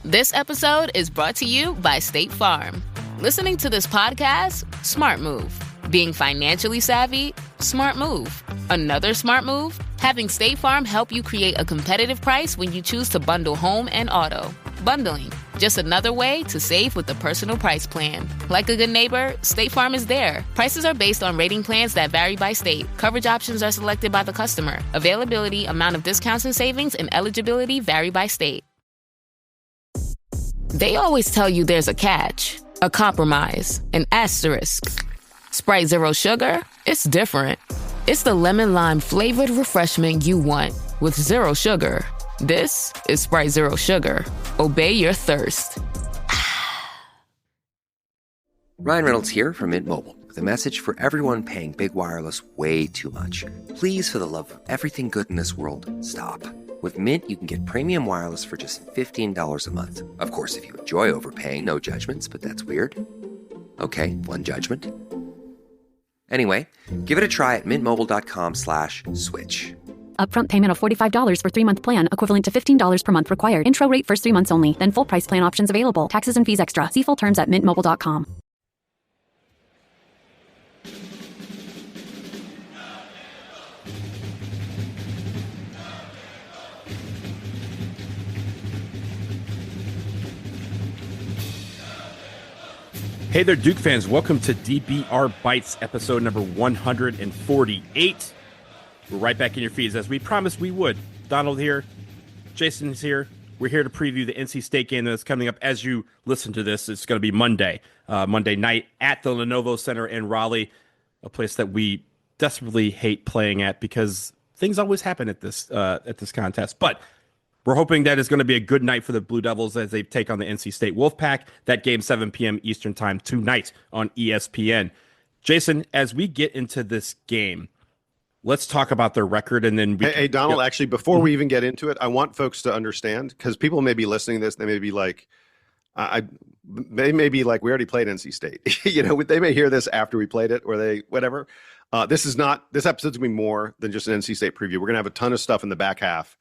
This episode is brought to you by State Farm. Listening to this podcast? Smart move. Being financially savvy? Smart move. Another smart move? Having State Farm help you create a competitive price when you choose to bundle home and auto. Bundling, just another way to save with the Personal Price Plan. Like a good neighbor, State Farm is there. Prices are based on rating plans that vary by state. Coverage options are selected by the customer. Availability, amount of discounts and savings, and eligibility vary by state. They always tell you there's a catch, a compromise, an asterisk. Sprite Zero Sugar? It's different. It's the lemon lime flavored refreshment you want with zero sugar. This is Sprite Zero Sugar. Obey your thirst. Ryan Reynolds here from Mint Mobile with a message for everyone paying big wireless way too much. Please, for the love of everything good in this world, stop. With Mint, you can get premium wireless for just $15 a month. Of course, if you enjoy overpaying, no judgments, but that's weird. Okay, one judgment. Anyway, give it a try at mintmobile.com/switch. Upfront payment of $45 for 3-month plan, equivalent to $15 per month required. Intro rate first 3 months only, then full price plan options available. Taxes and fees extra. See full terms at mintmobile.com. Hey there, Duke fans. Welcome to DBR Bites, episode number 148. We're right back in your feeds as we promised we would. Donald here. Jason is here. We're here to preview the NC State game that's coming up as you listen to this. It's going to be Monday night at the Lenovo Center in Raleigh, a place that we desperately hate playing at because things always happen at this contest. But we're hoping that it's going to be a good night for the Blue Devils as they take on the NC State Wolfpack. That game, 7 p.m. Eastern time tonight on ESPN. Jason, as we get into this game, let's talk about their record, and then Hey, Donald, actually, before we even get into it, I want folks to understand, because people may be listening to this, they may be like, they may be like, we already played NC State. They may hear this after we played it, or they, whatever. This episode's going to be more than just an NC State preview. We're going to have a ton of stuff in the back half.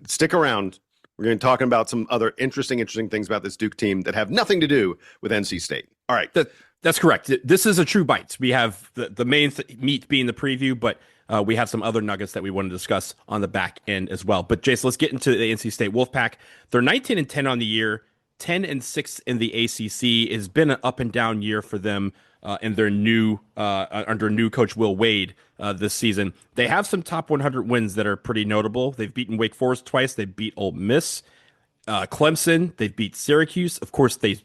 Stick around. We're going to talk about some other interesting things about this Duke team that have nothing to do with NC State. All right. That's correct. This is a true Bites. We have the main meat being the preview, but we have some other nuggets that we want to discuss on the back end as well. But Jason, let's get into the NC State Wolfpack. They're 19-10 on the year, 10-6 in the ACC. It's been an up and down year for them in their under new coach Will Wade this season. They have some top 100 wins that are pretty notable. They've beaten Wake Forest twice. They beat Ole Miss, Clemson. They beat Syracuse. Of course, they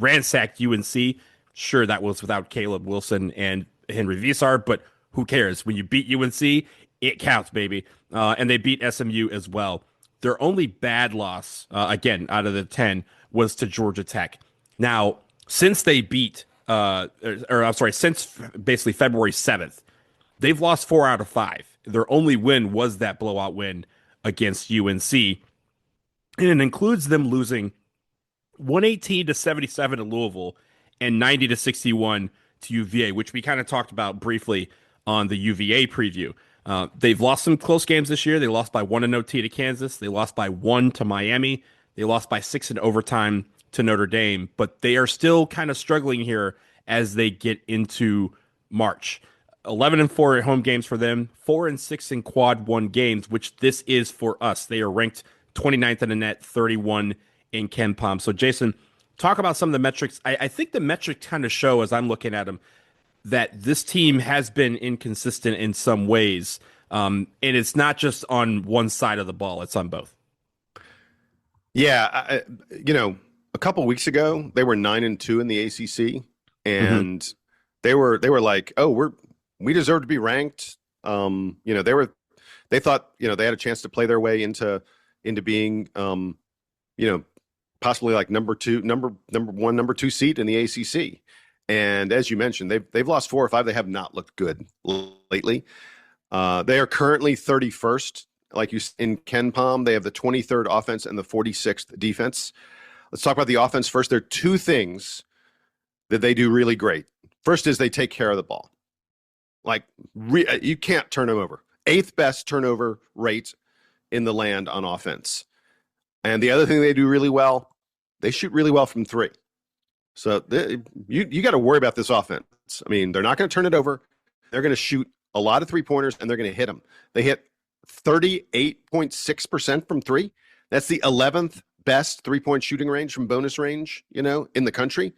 ransacked UNC. Sure, that was without Caleb Wilson and Henry Visar, but who cares? When you beat UNC, it counts, baby. And they beat SMU as well. Their only bad loss, again, out of the 10, was to Georgia Tech. Now, since they beat, since basically February 7th, they've lost 4 out of 5. Their only win was that blowout win against UNC. And it includes them losing 118-77 to Louisville and 90-61 to UVA, which we kind of talked about briefly on the UVA preview. They've lost some close games this year. They lost by 1 in OT to Kansas. They lost by 1 to Miami. They lost by 6 in overtime to Notre Dame, but they are still kind of struggling here as they get into March. 11-4 at home games for them, 4-6 in quad 1 games, which this is for us. They are ranked 29th in the net, 31 in KenPom. So Jason, talk about some of the metrics. I think the metrics kind of show, as I'm looking at them, that this team has been inconsistent in some ways. And it's not just on one side of the ball, it's on both. Yeah. A couple weeks ago, they were 9-2 in the ACC, and they were like, oh, we deserve to be ranked. They thought, they had a chance to play their way into being, possibly like number 1, number 2 seed in the ACC. And as you mentioned, they've lost 4 or 5. They have not looked good lately. They are currently 31st, like you in KenPom. They have the 23rd offense and the 46th defense. Let's talk about the offense first. There are 2 things that they do really great. First is they take care of the ball. You can't turn them over. 8th best turnover rate in the land on offense. And the other thing they do really well they shoot really well from three. So you got to worry about this offense. I mean, they're not going to turn it over. They're going to shoot a lot of 3-pointers, and they're going to hit them. They hit 38.6% from three. That's the 11th best 3-point shooting range from bonus range, in the country.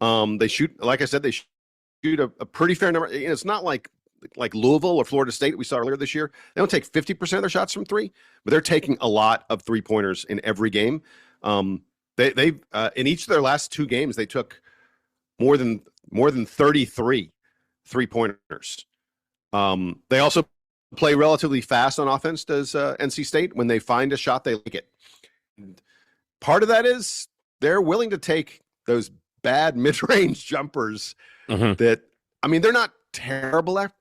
They shoot, like I said, they shoot a pretty fair number. It's not like Louisville or Florida State we saw earlier this year. They don't take 50% of their shots from three, but they're taking a lot of 3-pointers in every game. They in each of their last 2 games, they took more than 33 3-pointers. They also play relatively fast on offense, does NC State. When they find a shot, they like it. And part of that is they're willing to take those bad mid-range jumpers that, I mean, they're not terrible at,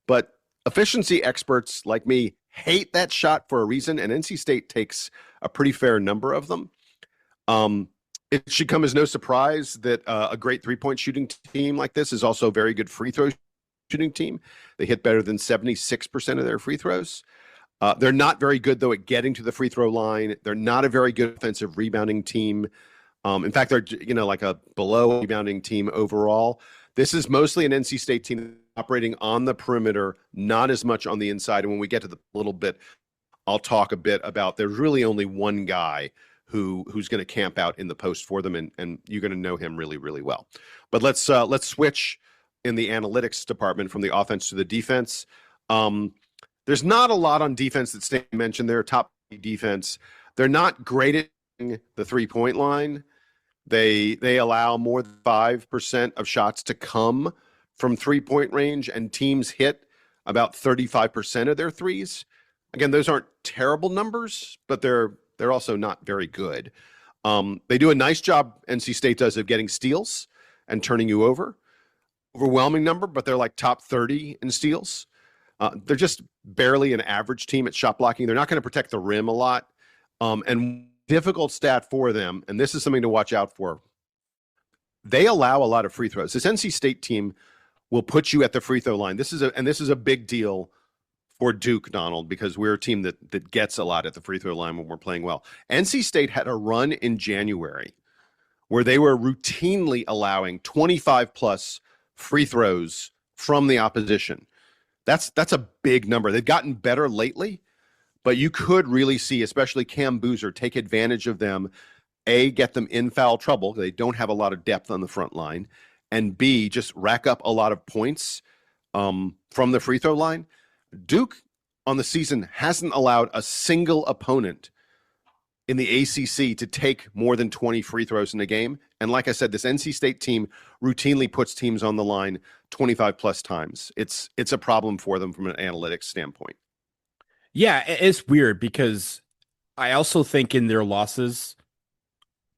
but efficiency experts like me hate that shot for a reason, and NC State takes a pretty fair number of them. It should come as no surprise that a great 3-point shooting team like this is also a very good free throw shooting team. They hit better than 76% of their free throws. They're not very good, though, at getting to the free throw line. They're not a very good offensive rebounding team. In fact, they're like a below rebounding team overall. This is mostly an NC State team operating on the perimeter, not as much on the inside. And when we get to the little bit, I'll talk a bit about there's really only one guy who's going to camp out in the post for them, and you're going to know him really, really well. But let's switch in the analytics department from the offense to the defense. There's not a lot on defense that Stan mentioned. They're top defense. They're not great at the 3-point line. They allow more than 5% of shots to come from 3-point range, and teams hit about 35% of their threes. Again, those aren't terrible numbers, but they're also not very good. They do a nice job, NC State does, of getting steals and turning you over. Overwhelming number, but they're like top 30 in steals. They're just barely an average team at shot blocking. They're not going to protect the rim a lot. And difficult stat for them, and this is something to watch out for, they allow a lot of free throws. This NC State team will put you at the free throw line. This is a big deal for Duke, Donald, because we're a team that gets a lot at the free throw line when we're playing well. NC State had a run in January where they were routinely allowing 25+ free throws from the opposition. That's a big number. They've gotten better lately, but you could really see, especially Cam Boozer, take advantage of them, A, get them in foul trouble. They don't have a lot of depth on the front line, and B, just rack up a lot of points from the free throw line. Duke on the season hasn't allowed a single opponent in the ACC to take more than 20 free throws in a game. And like I said, this NC State team routinely puts teams on the line 25+ times. It's a problem for them from an analytics standpoint. Yeah, it's weird because I also think in their losses,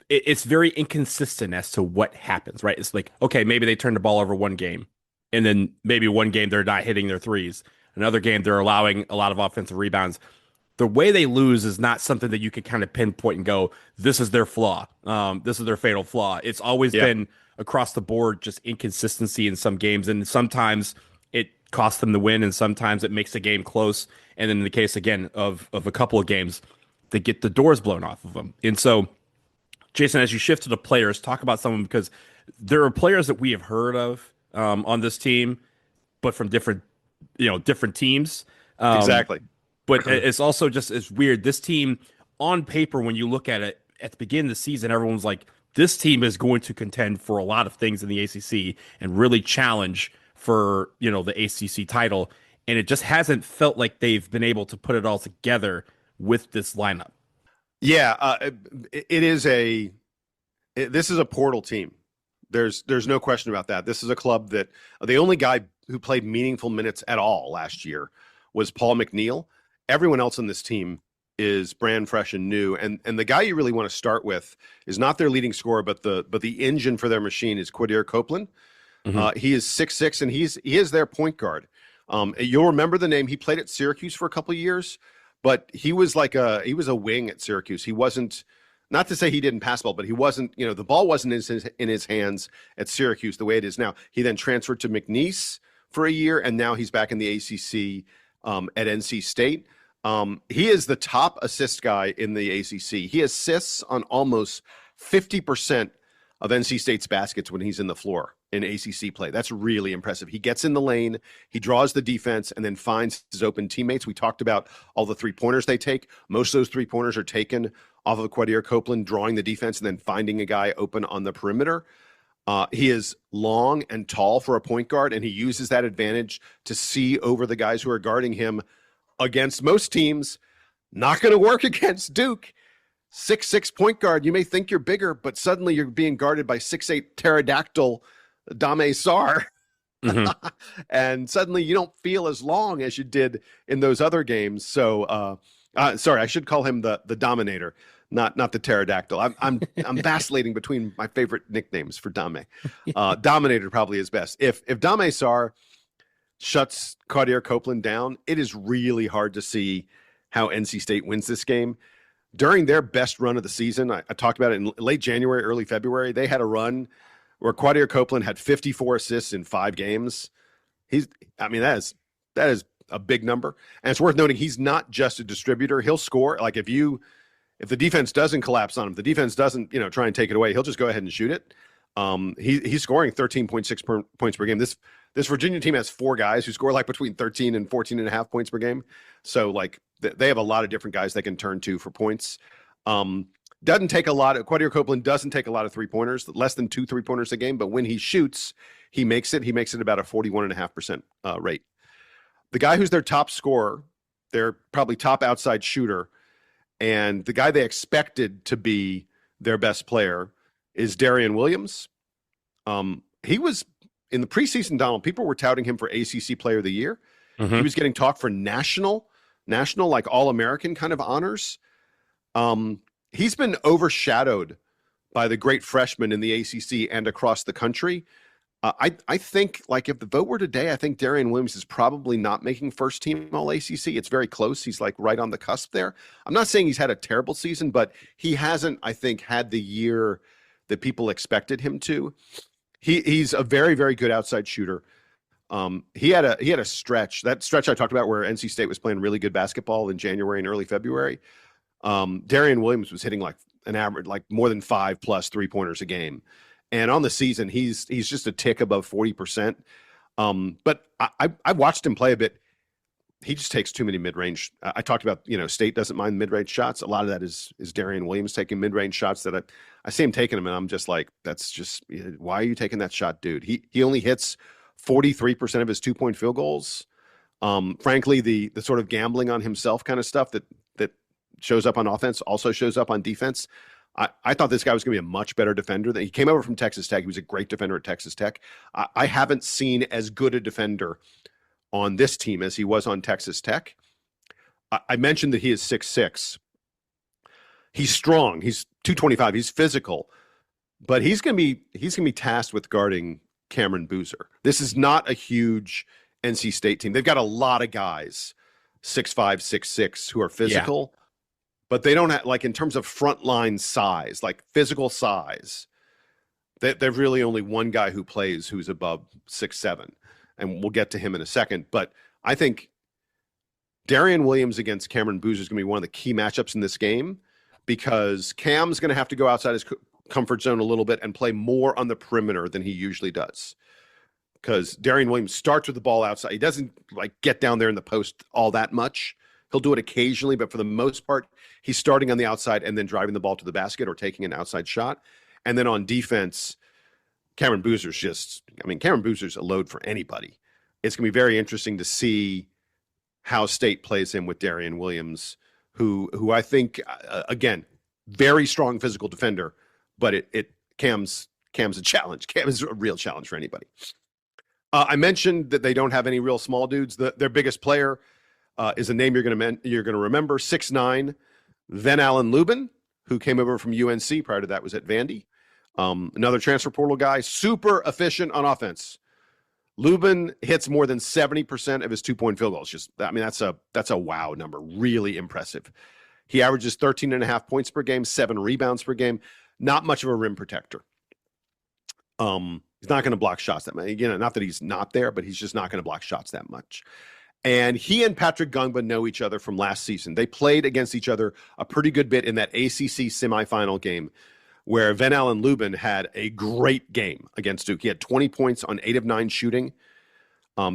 it's very inconsistent as to what happens, right? It's like, okay, maybe they turn the ball over one game, and then maybe one game they're not hitting their threes. Another game they're allowing a lot of offensive rebounds. The way they lose is not something that you could kind of pinpoint and go, this is their flaw. This is their fatal flaw. It's always been across the board, just inconsistency in some games. And sometimes it costs them the win, and sometimes it makes the game close. And then in the case, again, of a couple of games, they get the doors blown off of them. And so, Jason, as you shift to the players, talk about someone, because there are players that we have heard of on this team, but from different teams. Exactly. But it's also just, it's weird. This team, on paper, when you look at it at the beginning of the season, everyone's like, this team is going to contend for a lot of things in the ACC and really challenge for, the ACC title. And it just hasn't felt like they've been able to put it all together with this lineup. Yeah, this is a portal team. There's no question about that. This is a club that the only guy who played meaningful minutes at all last year was Paul McNeil. Everyone else on this team is brand fresh and new. And the guy you really want to start with is not their leading scorer, but the engine for their machine is Quadir Copeland. Mm-hmm. He is 6'6", and he is their point guard. You'll remember the name. He played at Syracuse for a couple of years, but he was a wing at Syracuse. He wasn't, not to say he didn't pass ball, but he wasn't, the ball wasn't in his hands at Syracuse the way it is now. He then transferred to McNeese for a year, and now he's back in the ACC at NC State. He is the top assist guy in the ACC. He assists on almost 50% of NC State's baskets when he's in the floor in ACC play. That's really impressive. He gets in the lane, he draws the defense, and then finds his open teammates. We talked about all the three-pointers they take. Most of those three-pointers are taken off of Quadir Copeland, drawing the defense and then finding a guy open on the perimeter. He is long and tall for a point guard, and he uses that advantage to see over the guys who are guarding him against most teams. Not going to work against Duke. 6'6" point guard. You may think you're bigger, but suddenly you're being guarded by 6'8" pterodactyl Dame Sarr. Mm-hmm. And suddenly you don't feel as long as you did in those other games. So, sorry, I should call him the Dominator, not the pterodactyl. I'm vacillating between my favorite nicknames for Dame. Dominator probably is best. If Dame Sarr shuts Quadir Copeland down, it is really hard to see how NC State wins this game. During their best run of the season, I talked about it in late January, early February, they had a run where Quadir Copeland had 54 assists in 5 games. That is a big number. And it's worth noting he's not just a distributor. He'll score. Like if the defense doesn't collapse on him, the defense doesn't, try and take it away, he'll just go ahead and shoot it. He's scoring 13.6 points per game. This Virginia team has 4 guys who score like between 13 and 14.5 points per game. So like they have a lot of different guys they can turn to for points. Quadir Copeland doesn't take a lot of 3-pointers, less than 2 3-pointers a game, but when he shoots, he makes it about a 41.5% rate. The guy who's their top scorer, their probably top outside shooter, and the guy they expected to be their best player is Darian Williams. He was in the preseason, Donald, people were touting him for ACC Player of the Year. Mm-hmm. He was getting talk for national, like All-American kind of honors. He's been overshadowed by the great freshmen in the ACC and across the country. I think, like, if the vote were today, I think Darian Williams is probably not making first team All-ACC. It's very close. He's like right on the cusp there. I'm not saying he's had a terrible season, but he hasn't, I think, had the year that people expected him to. He's a very, very good outside shooter. He had a stretch. That stretch I talked about where NC State was playing really good basketball in January and early February. Darian Williams was hitting like an average, like more than 5+ 3-pointers a game. And on the season, he's just a tick above 40%. But I watched him play a bit. He just takes too many mid-range. I talked about, State doesn't mind mid-range shots. A lot of that is Darian Williams taking mid-range shots that I see him taking them, and I'm just like, that's just, why are you taking that shot, dude? He only hits 43% of his 2-point field goals. Frankly, the sort of gambling on himself kind of stuff that shows up on offense also shows up on defense. I thought this guy was going to be a much better defender. He came over from Texas Tech. He was a great defender at Texas Tech. I haven't seen as good a defender on this team as he was on Texas Tech. I mentioned that he is 6'6". He's strong. He's 225. He's physical, but he's going to be tasked with guarding Cameron Boozer. This is not a huge NC State team. They've got a lot of guys 6'5", 6'6" who are physical. Yeah. But they don't have, like, in terms of frontline size, like physical size, they've really only one guy who plays who's above 6'7", and we'll get to him in a second. But I think Darian Williams against Cameron Boozer is going to be one of the key matchups in this game, because Cam's going to have to go outside his comfort zone a little bit and play more on the perimeter than he usually does. Because Darian Williams starts with the ball outside. He doesn't like get down there in the post all that much. He'll do it occasionally, but for the most part, he's starting on the outside and then driving the ball to the basket or taking an outside shot. And then on defense, Cameron Boozer's a load for anybody. It's going to be very interesting to see how State plays him with Darian Williams, who I think, again, very strong physical defender, but Cam's a challenge. Cam is a real challenge for anybody. I mentioned that they don't have any real small dudes. Their biggest player is a name you're going to remember, 6'9", Van Allen Lubin, who came over from UNC. Prior to that was at Vandy. Another transfer portal guy, super efficient on offense. Lubin hits more than 70% of his 2-point field goals. That's a wow number. Really impressive. He averages 13.5 points per game, 7 rebounds per game. Not much of a rim protector. He's not going to block shots that much. Again, not that he's not there, but he's just not going to block shots that much. And he and Patrick Gungba know each other from last season. They played against each other a pretty good bit in that ACC semifinal game where Van Allen Lubin had a great game against Duke. He had 20 points on 8 of 9 shooting.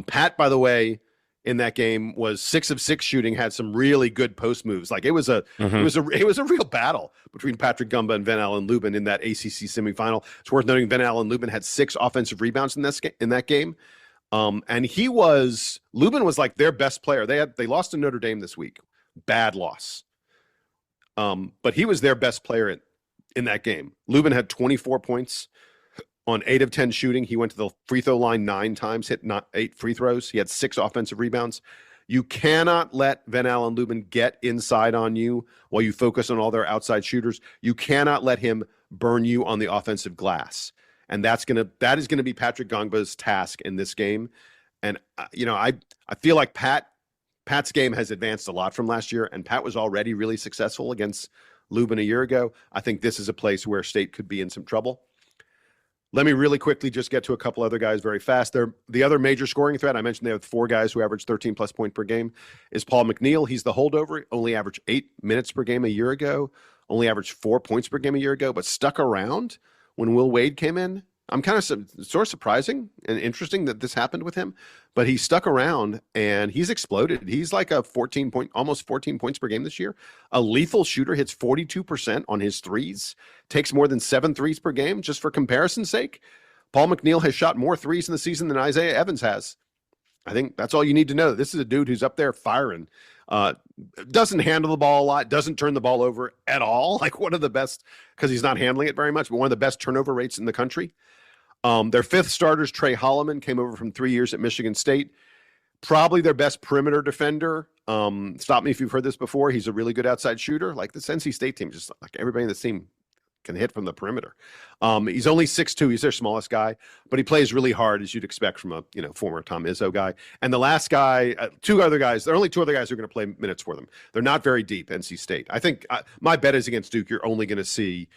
Pat, by the way, in that game was 6 of 6 shooting, had some really good post moves. Like it was a real battle between Patrick Gungba and Van Allen Lubin in that ACC semifinal. It's worth noting Van Allen Lubin had 6 offensive rebounds in that game. And Lubin was like their best player. They lost to Notre Dame this week. Bad loss. But he was their best player in that game. Lubin had 24 points on 8 of 10 shooting. He went to the free throw line 9 times, hit 8 free throws. He had 6 offensive rebounds. You cannot let Van Allen Lubin get inside on you while you focus on all their outside shooters. You cannot let him burn you on the offensive glass. And that is gonna be Patrick Gongba's task in this game. And I feel like Pat's game has advanced a lot from last year, and Pat was already really successful against Lubin a year ago. I think this is a place where State could be in some trouble. Let me really quickly just get to a couple other guys very fast. The other major scoring threat, I mentioned they have 4 guys who average 13 plus points per game, is Paul McNeil. He's the holdover, only averaged 8 minutes per game a year ago, only averaged 4 points per game a year ago, but stuck around when Will Wade came in. I'm kind of sort of surprising and interesting that this happened with him, but he stuck around and he's exploded. He's like almost 14 points per game this year. A lethal shooter, hits 42% on his threes, takes more than 7 threes per game. Just for comparison's sake, Paul McNeil has shot more threes in the season than Isaiah Evans has. I think that's all you need to know. This is a dude who's up there firing. Doesn't handle the ball a lot, doesn't turn the ball over at all. Like one of the best, because he's not handling it very much, but one of the best turnover rates in the country. Their 5th starters, Trey Holloman, came over from 3 years at Michigan State. Probably their best perimeter defender. Stop me if you've heard this before. He's a really good outside shooter. Like this NC State team, just like everybody in the team can hit from the perimeter. He's only 6'2". He's their smallest guy, but he plays really hard, as you'd expect from a former Tom Izzo guy. And the last guy, there are only 2 other guys who are going to play minutes for them. They're not very deep, NC State. I think my bet is against Duke, you're only going to see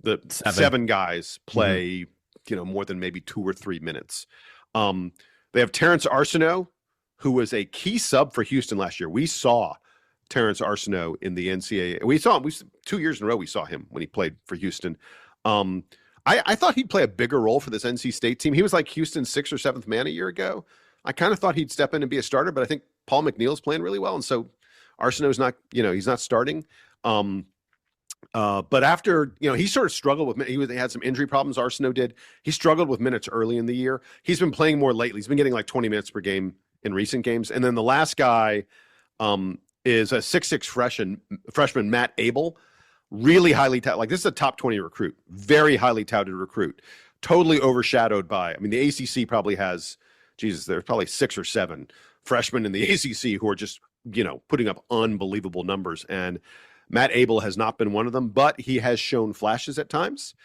the 7 guys play more than maybe 2 or 3 minutes. They have Terrence Arsenault, who was a key sub for Houston last year. We saw Terrence Arsenault in the NCAA. We saw him 2 years in a row. We saw him when he played for Houston. I thought he'd play a bigger role for this NC State team. He was like Houston's 6th or 7th man a year ago. I kind of thought he'd step in and be a starter, but I think Paul McNeil's playing really well, and so Arsenault's not, he's not starting. But after, he sort of struggled with, he had some injury problems. Arsenault did. He struggled with minutes early in the year. He's been playing more lately. He's been getting like 20 minutes per game in recent games. And then the last guy is a 6'6" freshman, Matt Abel. Really highly touted. Like this is a top 20 recruit. Very highly touted recruit. Totally overshadowed by, the ACC probably has, there's probably 6 or 7 freshmen in the ACC who are just, putting up unbelievable numbers. And Matt Abel has not been one of them, but he has shown flashes at times.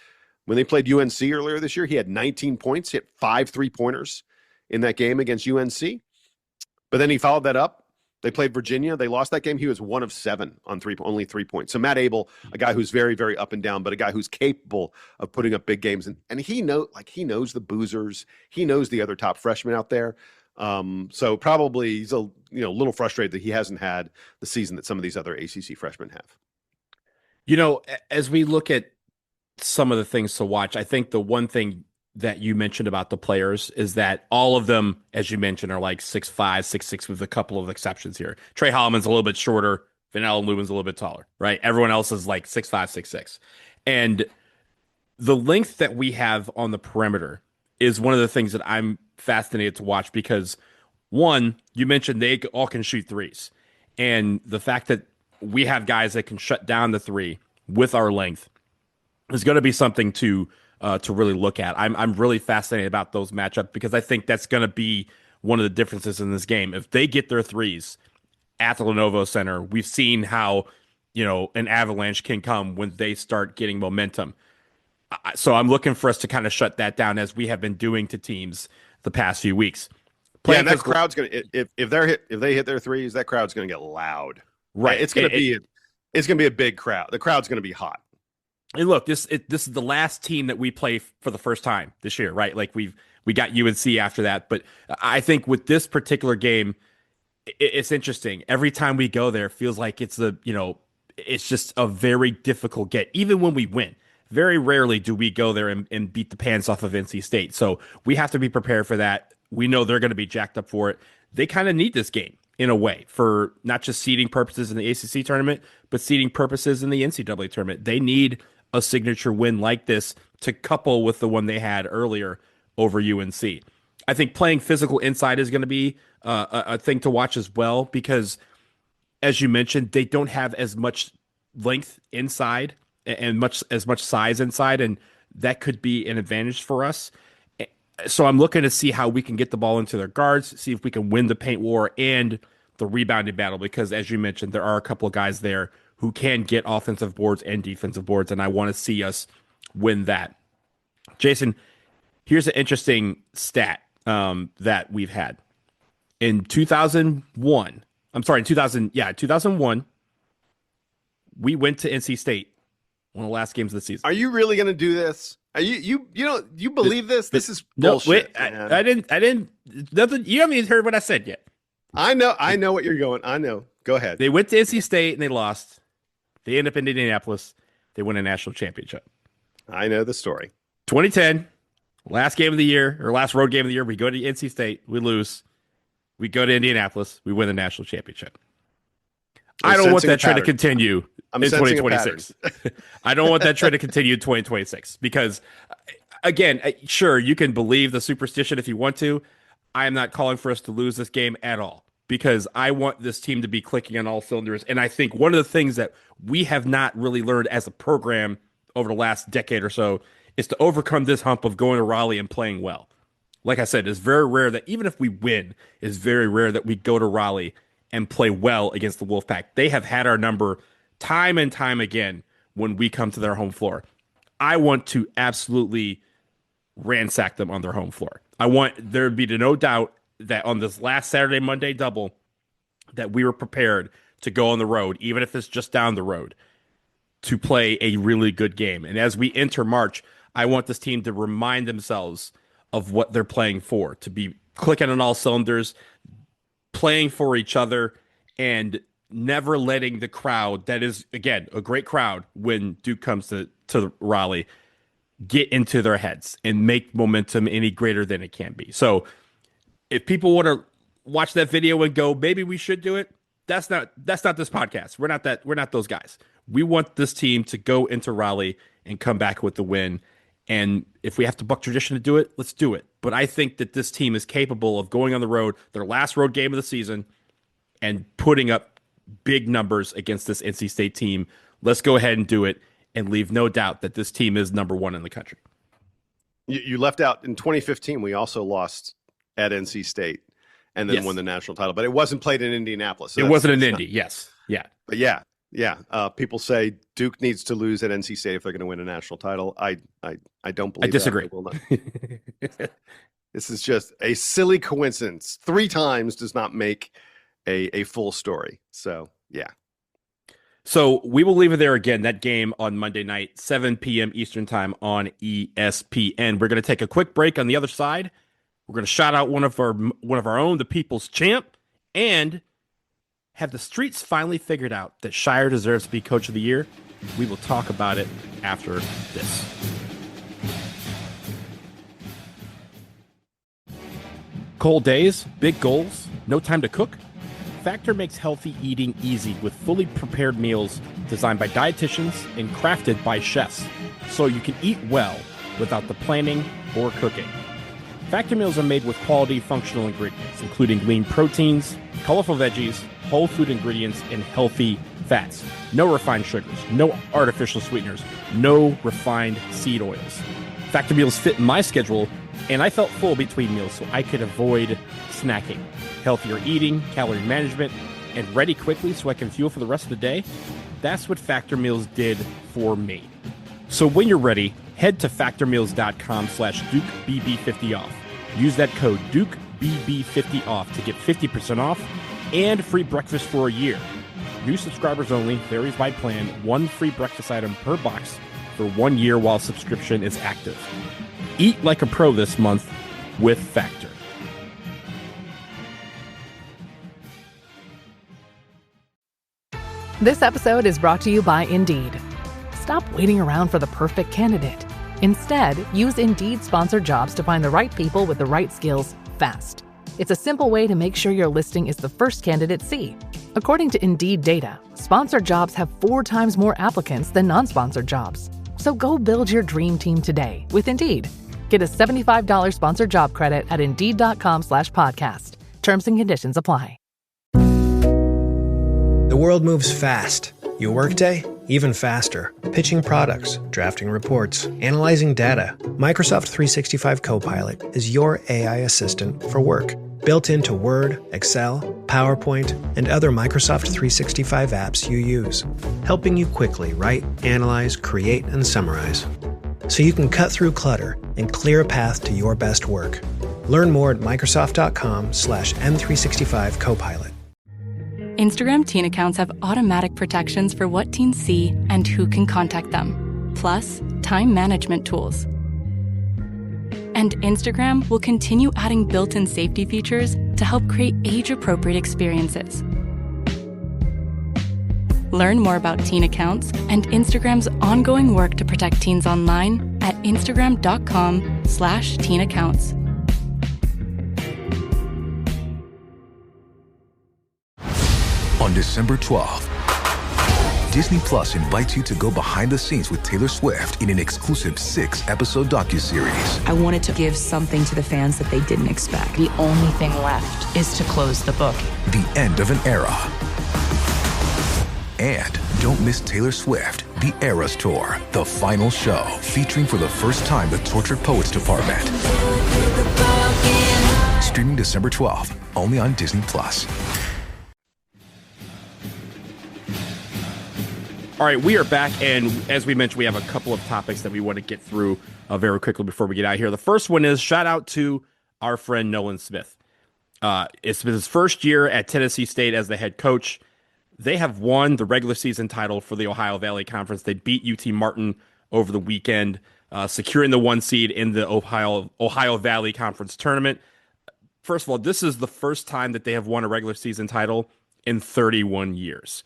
When they played UNC earlier this year, he had 19 points, hit 5 3-pointers in that game against UNC. But then he followed that up. They played Virginia. They lost that game. He was 1 of 7 on only 3 points. So Matt Abel, a guy who's very, very up and down, but a guy who's capable of putting up big games. And he knows the boozers. He knows the other top freshmen out there. So probably he's a little frustrated that he hasn't had the season that some of these other ACC freshmen have. As we look at some of the things to watch, I think the one thing that you mentioned about the players is that all of them, as you mentioned, are like 6'5", 6'6", with a couple of exceptions here. Trey Holloman's a little bit shorter. Van Allen Lubin's a little bit taller, right? Everyone else is like 6'5", 6'6". And the length that we have on the perimeter is one of the things that I'm fascinated to watch because, one, you mentioned they all can shoot threes. And the fact that we have guys that can shut down the 3 with our length is going to be something to really look at. I'm really fascinated about those matchups because I think that's going to be one of the differences in this game. If they get their threes at the Lenovo Center, we've seen how, an avalanche can come when they start getting momentum. So I'm looking for us to kind of shut that down as we have been doing to teams the past few weeks. And that crowd's going to, if they hit their threes, that crowd's going to get loud. Right. It's going to be a big crowd. The crowd's going to be hot. And look, this is the last team that we play for the first time this year, right? Like we got UNC after that, but I think with this particular game, it's interesting. Every time we go there, it feels like it's it's just a very difficult get, even when we win. Very rarely do we go there and beat the pants off of NC State. So we have to be prepared for that. We know they're going to be jacked up for it. They kind of need this game in a way for not just seeding purposes in the ACC tournament, but seeding purposes in the NCAA tournament. They need a signature win like this to couple with the one they had earlier over UNC. I think playing physical inside is going to be a thing to watch as well, because as you mentioned, they don't have as much length inside and as much size inside, and that could be an advantage for us. So I'm looking to see how we can get the ball into their guards, see if we can win the paint war and the rebounding battle, because as you mentioned, there are a couple of guys there who can get offensive boards and defensive boards, and I want to see us win that. Jason, here's an interesting stat that we've had. In 2001, we went to NC State, one of the last games of the season. Are you really going to do this? Are you believe this? This is bullshit. No, wait, I didn't. Nothing. You haven't even heard what I said yet. I know what you're going. I know. Go ahead. They went to NC State and they lost. They end up in Indianapolis. They win a national championship. I know the story. 2010, last game of the year, or last road game of the year. We go to NC State. We lose. We go to Indianapolis. We win the national championship. I don't want that trend to continue in 2026. I don't want that trend to continue in 2026 because, again, sure, you can believe the superstition if you want to. I am not calling for us to lose this game at all because I want this team to be clicking on all cylinders. And I think one of the things that we have not really learned as a program over the last decade or so is to overcome this hump of going to Raleigh and playing well. Like I said, it's very rare that even if we win, it's very rare that we go to Raleigh and play well against the Wolfpack. They have had our number time and time again when we come to their home floor. I want to absolutely ransack them on their home floor. I want there to be no doubt that on this last Saturday, Monday double, that we were prepared to go on the road, even if it's just down the road, to play a really good game. And as we enter March, I want this team to remind themselves of what they're playing for, to be clicking on all cylinders, playing for each other, and never letting the crowd, that is, again, a great crowd when Duke comes to Raleigh, get into their heads and make momentum any greater than it can be. So if people want to watch that video and go, maybe we should do it, that's not this podcast. We're not those guys. We want this team to go into Raleigh and come back with the win. And if we have to buck tradition to do it, let's do it. But I think that this team is capable of going on the road, their last road game of the season, and putting up big numbers against this NC State team. Let's go ahead and do it and leave no doubt that this team is number one in the country. You left out in 2015, we also lost at NC State and then won the national title. But it wasn't played in Indianapolis. So it wasn't in Indy, yes. Yeah. But yeah. People say Duke needs to lose at NC State if they're going to win a national title. I don't believe. I disagree. This is just a silly coincidence. 3 times does not make a full story. So yeah. So we will leave it there again. That game on Monday night, 7 p.m. Eastern time on ESPN. We're going to take a quick break. On the other side, we're going to shout out one of our own, the People's Champ, and have the streets finally figured out that Scheyer deserves to be Coach of the Year? We will talk about it after this. Cold days, big goals, no time to cook? Factor makes healthy eating easy with fully prepared meals designed by dietitians and crafted by chefs, so you can eat well without the planning or cooking. Factor meals are made with quality functional ingredients, including lean proteins, colorful veggies, whole food ingredients, and healthy fats. No refined sugars, no artificial sweeteners, no refined seed oils. Factor meals fit my schedule, and I felt full between meals so I could avoid snacking. Healthier eating, calorie management, and ready quickly so I can fuel for the rest of the day. That's what Factor Meals did for me. So when you're ready, head to factormeals.com/DukeBB50off. Use that code DukeBB50off to get 50% off and free breakfast for a year. New subscribers only, varies by plan, 1 free breakfast item per box for 1 year while subscription is active. Eat like a pro this month with Factor. This episode is brought to you by Indeed. Stop waiting around for the perfect candidate. Instead, use Indeed sponsored jobs to find the right people with the right skills fast. It's a simple way to make sure your listing is the first candidates see. According to Indeed data, sponsored jobs have 4 times more applicants than non-sponsored jobs. So go build your dream team today with Indeed. Get a $75 sponsored job credit at Indeed.com/podcast. Terms and conditions apply. The world moves fast. Your workday, even faster. Pitching products, drafting reports, analyzing data. Microsoft 365 Copilot is your AI assistant for work. Built into Word, Excel, PowerPoint, and other Microsoft 365 apps you use. Helping you quickly write, analyze, create, and summarize. So you can cut through clutter and clear a path to your best work. Learn more at Microsoft.com/M365 Copilot. Instagram teen accounts have automatic protections for what teens see and who can contact them, plus time management tools. And Instagram will continue adding built-in safety features to help create age-appropriate experiences. Learn more about teen accounts and Instagram's ongoing work to protect teens online at Instagram.com/teen accounts. On December 12th, Disney Plus invites you to go behind the scenes with Taylor Swift in an exclusive 6-episode docuseries. I wanted to give something to the fans that they didn't expect. The only thing left is to close the book. The end of an era. And don't miss Taylor Swift, The Eras Tour, the final show, featuring for the first time the Tortured Poets Department. Streaming December 12th, only on Disney Plus. All right, we are back, and as we mentioned, we have a couple of topics that we want to get through very quickly before we get out of here. The first one is shout out to our friend Nolan Smith. It's been his first year at Tennessee State as the head coach. They have won the regular season title for the Ohio Valley Conference. They beat UT Martin over the weekend, securing the 1 seed in the Ohio Valley Conference tournament. First of all, this is the first time that they have won a regular season title in 31 years.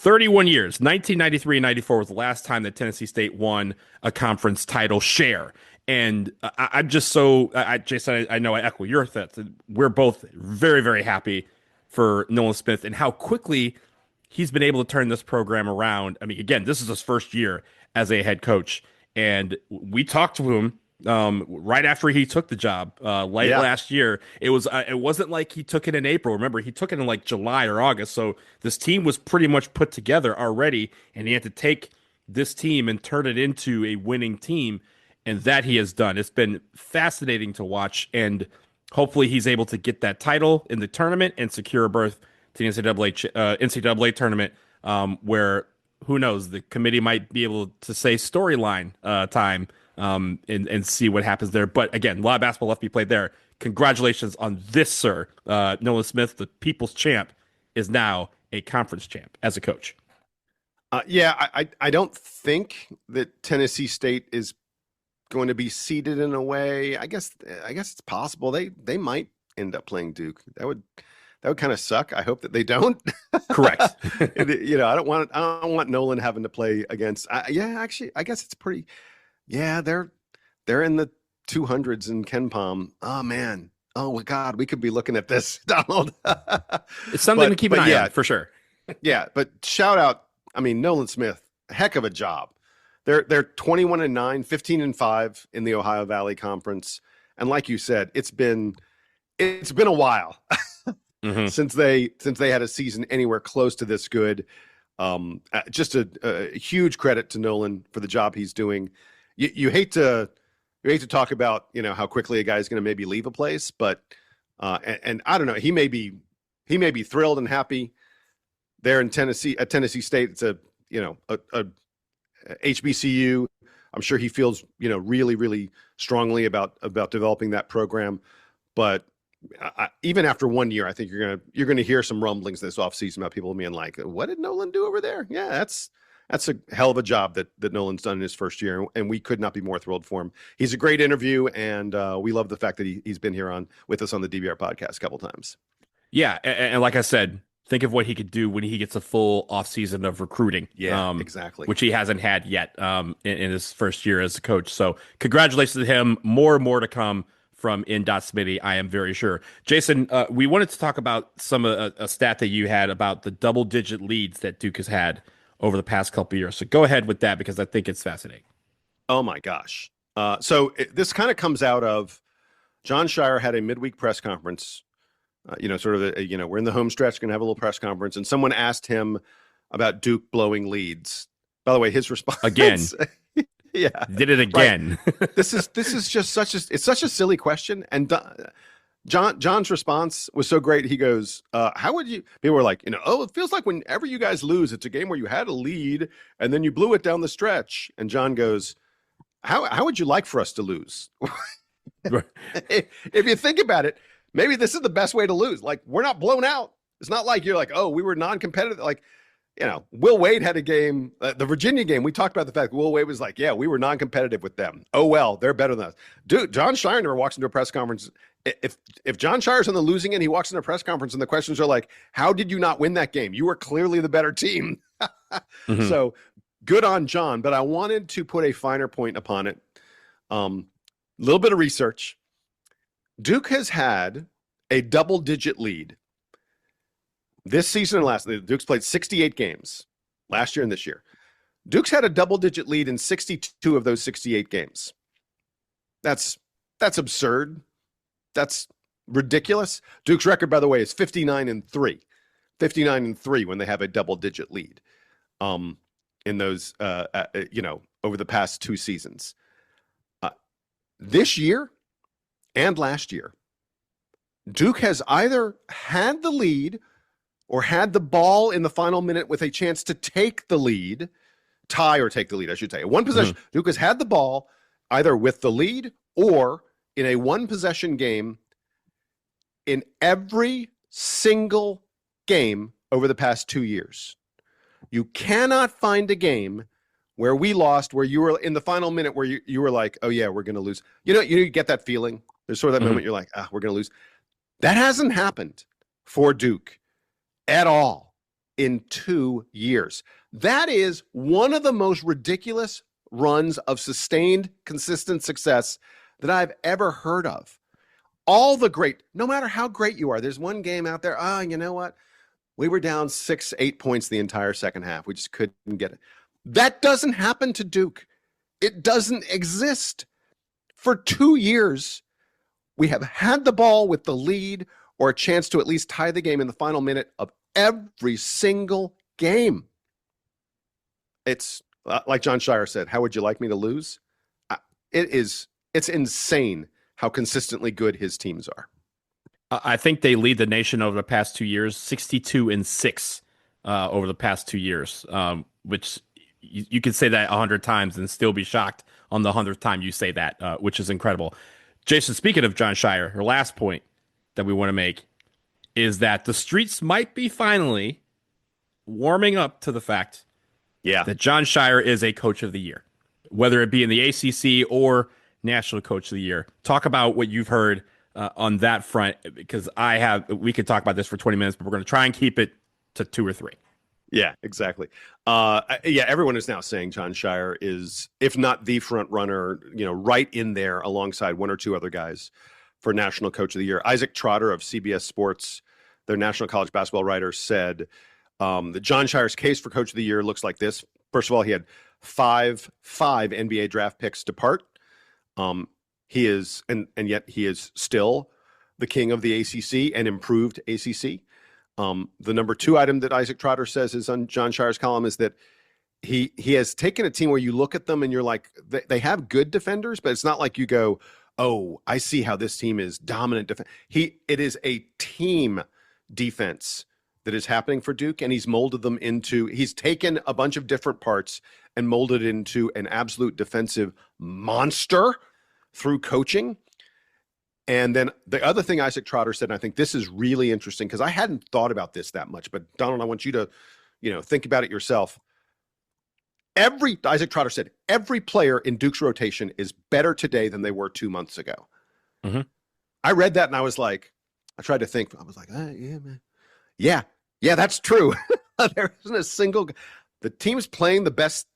31 years. 1993 and 94 was the last time that Tennessee State won a conference title share. And I'm just so, Jason, I know I echo your thoughts. We're both very, very happy for Nolan Smith and how quickly he's been able to turn this program around. I mean, again, this is his first year as a head coach. And we talked to him right after he took the job last year. It wasn't like he took it in April. Remember, he took it in like July or August. So this team was pretty much put together already, and he had to take this team and turn it into a winning team, and that he has done. It's been fascinating to watch, and hopefully he's able to get that title in the tournament and secure a berth to the NCAA tournament, where who knows, the committee might be able to say storyline time. And see what happens there. But again, a lot of basketball left to be played there. Congratulations on this, sir. Nolan Smith, the people's champ, is now a conference champ as a coach. I don't think that Tennessee State is going to be seeded in a way. I guess it's possible they might end up playing Duke. That would kind of suck. I hope that they don't. Correct. I don't want Nolan having to play against. Actually, I guess it's pretty. Yeah, they're in the 200s in KenPom. Oh man. Oh my God, we could be looking at this, Donald. It's something to keep an eye on for sure. Yeah, but shout out. I mean, Nolan Smith, heck of a job. They're 21-9, 15-5 in the Ohio Valley Conference, and like you said, it's been a while since they had a season anywhere close to this good. Just a huge credit to Nolan for the job he's doing. You hate to talk about how quickly a guy is going to maybe leave a place, but and I don't know, he may be thrilled and happy there in Tennessee at Tennessee State. It's a HBCU. I'm sure he feels really, really strongly about developing that program. But even after 1 year, I think you're gonna hear some rumblings this offseason about people being like, "What did Nolan do over there?" Yeah, that's a hell of a job that Nolan's done in his first year, and we could not be more thrilled for him. He's a great interview, and we love the fact that he's been here with us on the DBR podcast a couple times. Yeah, and like I said, think of what he could do when he gets a full offseason of recruiting. Yeah, exactly. Which he hasn't had yet in his first year as a coach. So congratulations to him. More and more to come from Smitty, I am very sure. Jason, we wanted to talk about a stat that you had about the double-digit leads that Duke has had over the past couple of years. So go ahead with that because I think it's fascinating. Oh, my gosh. This kind of comes out of Jon Scheyer had a midweek press conference. We're in the home stretch, going to have a little press conference, and someone asked him about Duke blowing leads. By the way, his response again, yeah, did it again. Right. This is just such a silly question, and John's response was so great. He goes, "How would you?" People were like, it feels like whenever you guys lose, it's a game where you had a lead and then you blew it down the stretch. And Jon goes, "How would you like for us to lose?" If you think about it. Maybe this is the best way to lose. Like, we're not blown out. It's not like you're like, oh, we were non-competitive. Like, Will Wade had a game, the Virginia game. We talked about the fact that Will Wade was like, yeah, we were non-competitive with them. Oh, well, they're better than us. Dude, Jon Scheyer never walks into a press conference. If Jon Scheyer's on the losing end, he walks into a press conference and the questions are like, how did you not win that game? You were clearly the better team. Mm-hmm. So good on Jon, but I wanted to put a finer point upon it. Little bit of research. Duke has had a double-digit lead this season and last. Duke's played 68 games last year and this year. Duke's had a double-digit lead in 62 of those 68 games. That's absurd. That's ridiculous. Duke's record, by the way, is 59-3. 59-3 when they have a double-digit lead. In those, over the past two seasons. This year. And last year, Duke has either had the lead or had the ball in the final minute with a chance to take the lead, tie or take the lead, I should say. One possession, Duke has had the ball either with the lead or in a one-possession game in every single game over the past 2 years. You cannot find a game where we lost, where you were in the final minute where you were like, oh, yeah, we're going to lose. You get that feeling. There's sort of that moment you're like, we're going to lose. That hasn't happened for Duke at all in 2 years. That is one of the most ridiculous runs of sustained, consistent success that I've ever heard of. No matter how great you are, there's one game out there, you know what? We were down 6-8 points the entire second half. We just couldn't get it. That doesn't happen to Duke. It doesn't exist. For 2 years, we have had the ball with the lead or a chance to at least tie the game in the final minute of every single game. It's like Jon Scheyer said, how would you like me to lose? It's insane how consistently good his teams are. I think they lead the nation over the past 2 years, 62-6 over the past 2 years, which you could say that 100 times and still be shocked on the 100th time you say that, which is incredible. Jason, speaking of Jon Scheyer, her last point that we want to make is that the streets might be finally warming up to the fact that Jon Scheyer is a coach of the year, whether it be in the ACC or National Coach of the Year. Talk about what you've heard on that front, because we could talk about this for 20 minutes, but we're going to try and keep it to 2 or 3. Yeah, exactly. Everyone is now saying Jon Scheyer is, if not the front runner, right in there alongside one or two other guys for National Coach of the Year. Isaac Trotter of CBS Sports, their national college basketball writer, said that Jon Scheyer's case for Coach of the Year looks like this. First of all, he had five NBA draft picks depart. He is, and yet he is still the king of the ACC and improved ACC. The number 2 item that Isaac Trotter says is on Jon Scheyer's column is that he has taken a team where you look at them and you're like, they have good defenders, but it's not like you go, oh, I see how this team is dominant. It is a team defense that is happening for Duke, and he's taken a bunch of different parts and molded it into an absolute defensive monster through coaching. And then the other thing Isaac Trotter said, and I think this is really interesting because I hadn't thought about this that much, but Donald, I want you to, think about it yourself. Isaac Trotter said, every player in Duke's rotation is better today than they were 2 months ago. Mm-hmm. I read that and I was like, I tried to think, I was like, yeah, man. Yeah, Yeah, that's true. There isn't a single. The team's playing the best.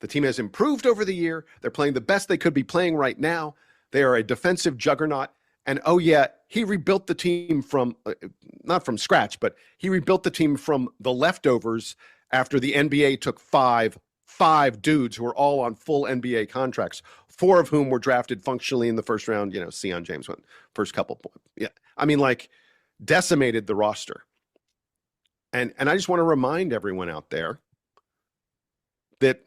The team has improved over the year. They're playing the best they could be playing right now. They are a defensive juggernaut. And oh yeah, he rebuilt the team from not from scratch, but he rebuilt the team from the leftovers after the NBA took five dudes who were all on full NBA contracts, 4 of whom were drafted functionally in the first round. Sion James went first couple. Yeah, I mean, like, decimated the roster. And I just want to remind everyone out there that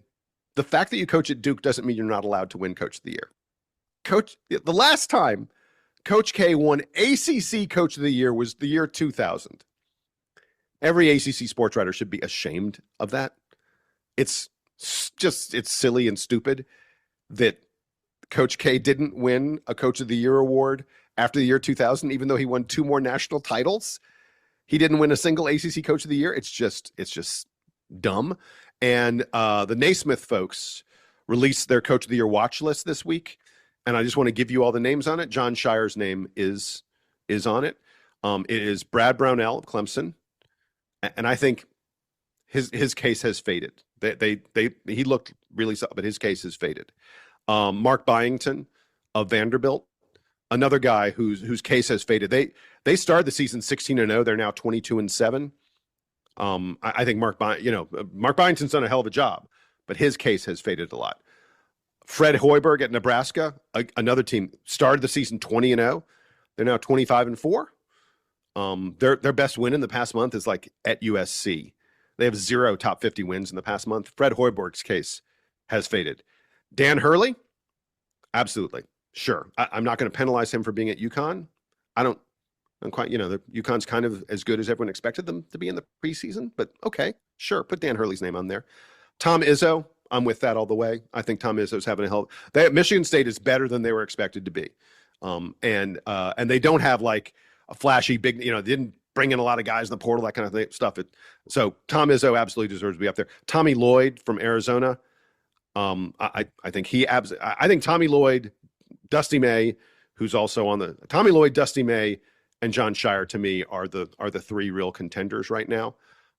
the fact that you coach at Duke doesn't mean you're not allowed to win Coach of the Year. The last time Coach K won ACC Coach of the Year was the year 2000. Every ACC sports writer should be ashamed of that. It's silly and stupid that Coach K didn't win a Coach of the Year award after the year 2000, even though he won 2 more national titles. He didn't win a single ACC Coach of the Year. It's just dumb. And the Naismith folks released their Coach of the Year watch list this week, and I just want to give you all the names on it. Jon Scheyer's name is on it. It is Brad Brownell of Clemson, and I think his case has faded. He looked really solid, but his case has faded. Mark Byington of Vanderbilt, another guy whose case has faded. They started the season 16-0. They're now 22-7. I think Mark Byington's done a hell of a job, but his case has faded a lot. Fred Hoiberg at Nebraska, another team, started the season 20-0. They're now 25-4. Their best win in the past month is like at USC. They have 0 top 50 wins in the past month. Fred Hoiberg's case has faded. Dan Hurley, absolutely. Sure. I'm not going to penalize him for being at UConn. I'm quite, UConn's kind of as good as everyone expected them to be in the preseason, but okay, sure. Put Dan Hurley's name on there. Tom Izzo, I'm with that all the way. I think Tom Izzo's having a hell. Michigan State is better than they were expected to be. And they don't have like a flashy big, they didn't bring in a lot of guys in the portal, that kind of stuff. So Tom Izzo absolutely deserves to be up there. Tommy Lloyd from Arizona. I think I think Tommy Lloyd, Dusty May, who's also on the Tommy Lloyd, Dusty May, and Jon Scheyer to me are the 3 real contenders right now.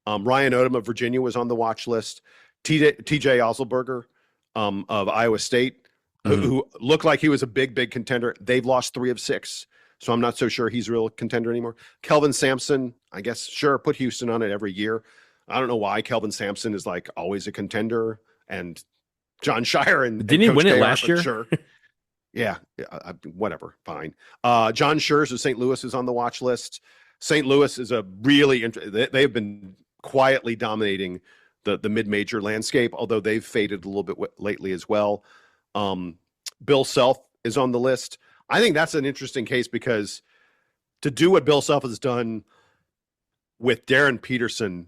Ryan Odom of Virginia was on the watch list. TJ Otzelberger of Iowa State, who looked like he was a big contender. They've lost 3 of 6, so I'm not so sure he's a real contender anymore. Kelvin Sampson, I guess, sure, put Houston on it every year. I don't know why Kelvin Sampson is like always a contender, and Jon Scheyer and didn't he win it last year? Sure. Yeah, whatever, fine. John Schurz of St. Louis is on the watch list. St. Louis is a really they've been quietly dominating the mid-major landscape, although they've faded a little bit lately as well. Bill Self is on the list. I think that's an interesting case because to do what Bill Self has done with Darren Peterson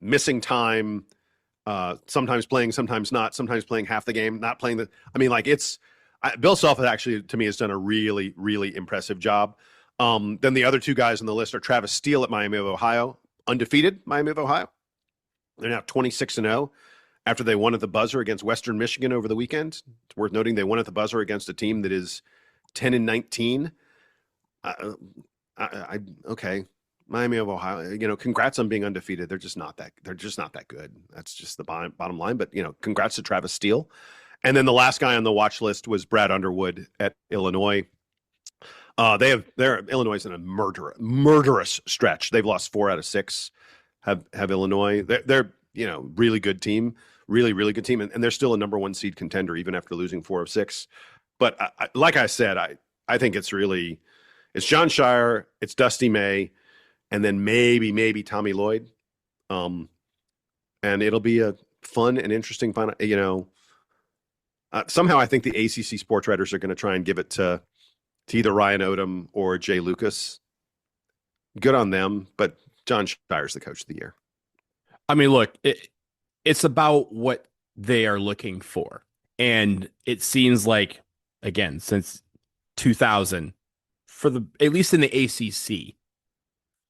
missing time, sometimes playing, sometimes not, sometimes playing half the game, not playing Bill Self actually, to me, has done a really, really impressive job. Then the other 2 guys on the list are Travis Steele at Miami of Ohio, undefeated Miami of Ohio. They're now 26-0 after they won at the buzzer against Western Michigan over the weekend. It's worth noting they won at the buzzer against a team that is 10-19. Okay, Miami of Ohio. Congrats on being undefeated. They're just not that good. That's just the bottom line. But congrats to Travis Steele. And then the last guy on the watch list was Brad Underwood at Illinois. Illinois is in a murderous stretch. They've lost 4 out of 6. Have Illinois. They're really good team, really good team, and they're still a number 1 seed contender even after losing 4 of 6. But like I said, I think it's Jon Scheyer, it's Dusty May, and then maybe Tommy Lloyd, and it'll be a fun and interesting final. Somehow I think the ACC sports writers are going to try and give it to either Ryan Odom or Jay Lucas. Good on them, but Jon Scheyer's the Coach of the Year. I mean, look, it's about what they are looking for. And it seems like, again, since 2000, at least in the ACC,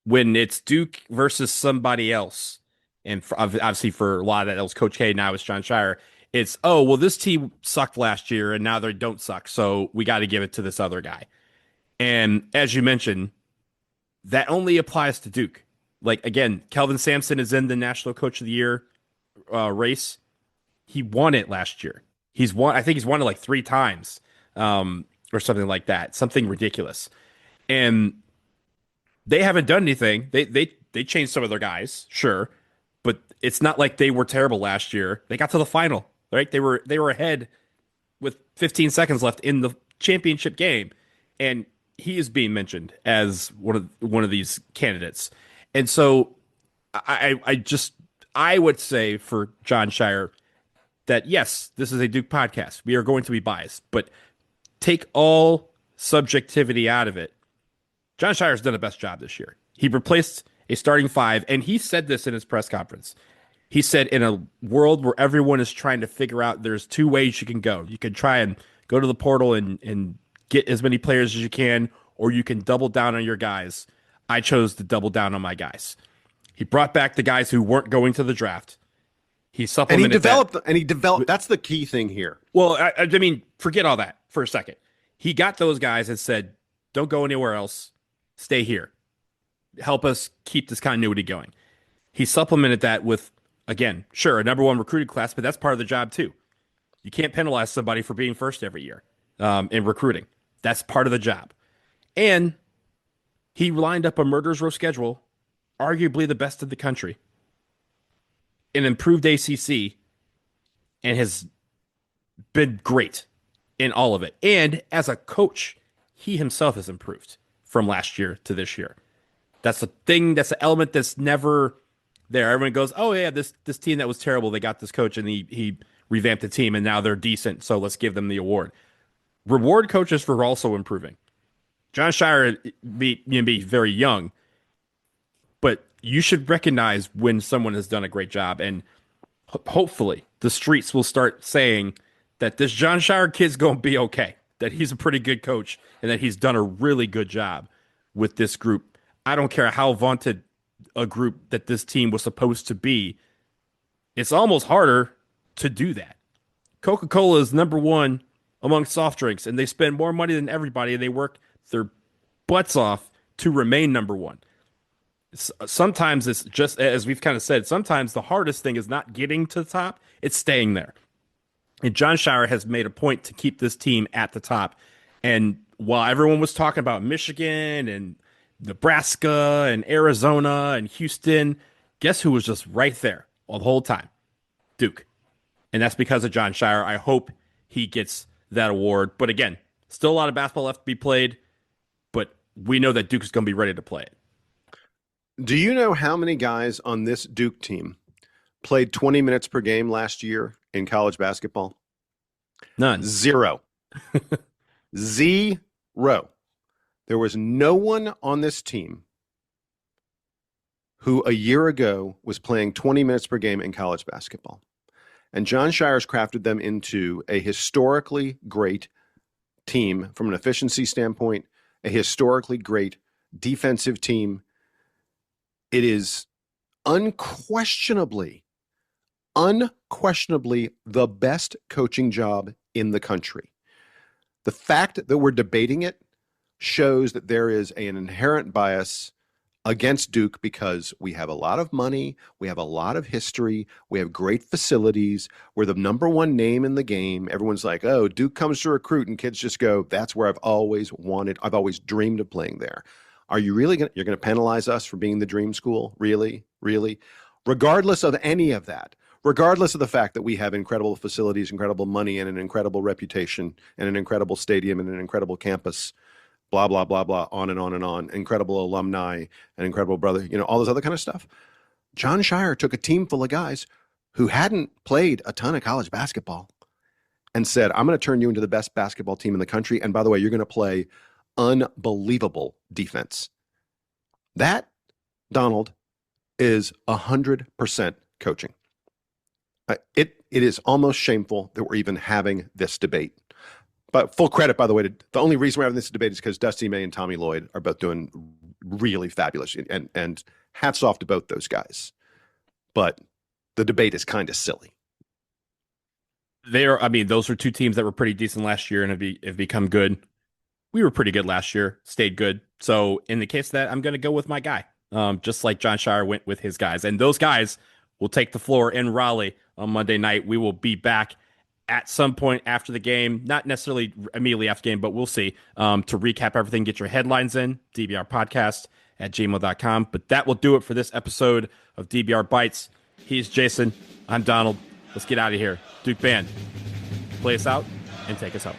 when it's Duke versus somebody else, and obviously for a lot of that, it was Coach K, now it's Jon Scheyer. It's, this team sucked last year and now they don't suck, so we got to give it to this other guy. And as you mentioned, that only applies to Duke. Like, again, Kelvin Sampson is in the National Coach of the Year race. He won it last year. I think he's won it like 3 times, or something like that. Something ridiculous. And they haven't done anything. They changed some of their guys, sure, but it's not like they were terrible last year. They got to the final, right? They were ahead with 15 seconds left in the championship game, and he is being mentioned as one of these candidates. And so I would say for Jon Scheyer that yes, this is a Duke podcast. We are going to be biased, but take all subjectivity out of it. Jon Scheyer's done the best job this year. He replaced a starting 5, and he said this in his press conference. He said, in a world where everyone is trying to figure out, there's 2 ways you can go. You can try and go to the portal and get as many players as you can, or you can double down on your guys. I chose to double down on my guys. He brought back the guys who weren't going to the draft. He supplemented and he developed. That's the key thing here. Well, I mean, forget all that for a second. He got those guys and said, don't go anywhere else. Stay here. Help us keep this continuity going. He supplemented that with, again, sure, a number 1 recruiting class, but that's part of the job too. You can't penalize somebody for being first every year in recruiting. That's part of the job. And he lined up a murderer's row schedule, arguably the best in the country, an improved ACC, and has been great in all of it. And as a coach, he himself has improved from last year to this year. That's the thing. That's the element that's never there. Everyone goes, oh yeah, this team that was terrible, they got this coach and he revamped the team and now they're decent, so let's give them the award. Reward coaches for also improving. Jon Scheyer be very young, but you should recognize when someone has done a great job, and hopefully the streets will start saying that this Jon Scheyer kid's going to be okay, that he's a pretty good coach, and that he's done a really good job with this group. I don't care how vaunted a group that this team was supposed to be. It's almost harder to do that. Coca-Cola is number 1 among soft drinks, and they spend more money than everybody, and they work their butts off to remain number 1. Sometimes it's just, as we've kind of said, sometimes the hardest thing is not getting to the top, it's staying there. And Jon Scheyer has made a point to keep this team at the top. And while everyone was talking about Michigan and Nebraska and Arizona and Houston, guess who was just right there all the whole time? Duke. And that's because of Jon Scheyer. I hope he gets that award. But again, still a lot of basketball left to be played, but we know that Duke is going to be ready to play it. Do you know how many guys on this Duke team played 20 minutes per game last year in college basketball? None. 0. 0. There was no one on this team who a year ago was playing 20 minutes per game in college basketball. And Jon Scheyer's crafted them into a historically great team from an efficiency standpoint, a historically great defensive team. It is unquestionably the best coaching job in the country. The fact that we're debating it shows that there is an inherent bias against Duke because we have a lot of money, we have a lot of history, we have great facilities, we're the number 1 name in the game. Everyone's like, oh, Duke comes to recruit, and kids just go, that's where I've always dreamed of playing there. Are you really you're going to penalize us for being the dream school? Really? Regardless of any of that, regardless of the fact that we have incredible facilities, incredible money, and an incredible reputation, and an incredible stadium, and an incredible campus, blah, blah, blah, blah, on and on and on, incredible alumni, an incredible brother, all this other kind of stuff. Jon Scheyer took a team full of guys who hadn't played a ton of college basketball and said, I'm going to turn you into the best basketball team in the country. And by the way, you're going to play unbelievable defense. That, Donald, is 100% coaching. It is almost shameful that we're even having this debate. But full credit, by the way, the only reason we're having this debate is because Dusty May and Tommy Lloyd are both doing really fabulous, and hats off to both those guys. But the debate is kind of silly. Those were 2 teams that were pretty decent last year and have become good. We were pretty good last year, stayed good. So in the case of that, I'm going to go with my guy. just like Jon Scheyer went with his guys. And those guys will take the floor in Raleigh on Monday night. We will be back at some point after the game, not necessarily immediately after the game, but we'll see, to recap everything, get your headlines in, dbrpodcast@gmail.com. But that will do it for this episode of DBR Bites. He's Jason. I'm Donald. Let's get out of here. Duke Band, play us out and take us out.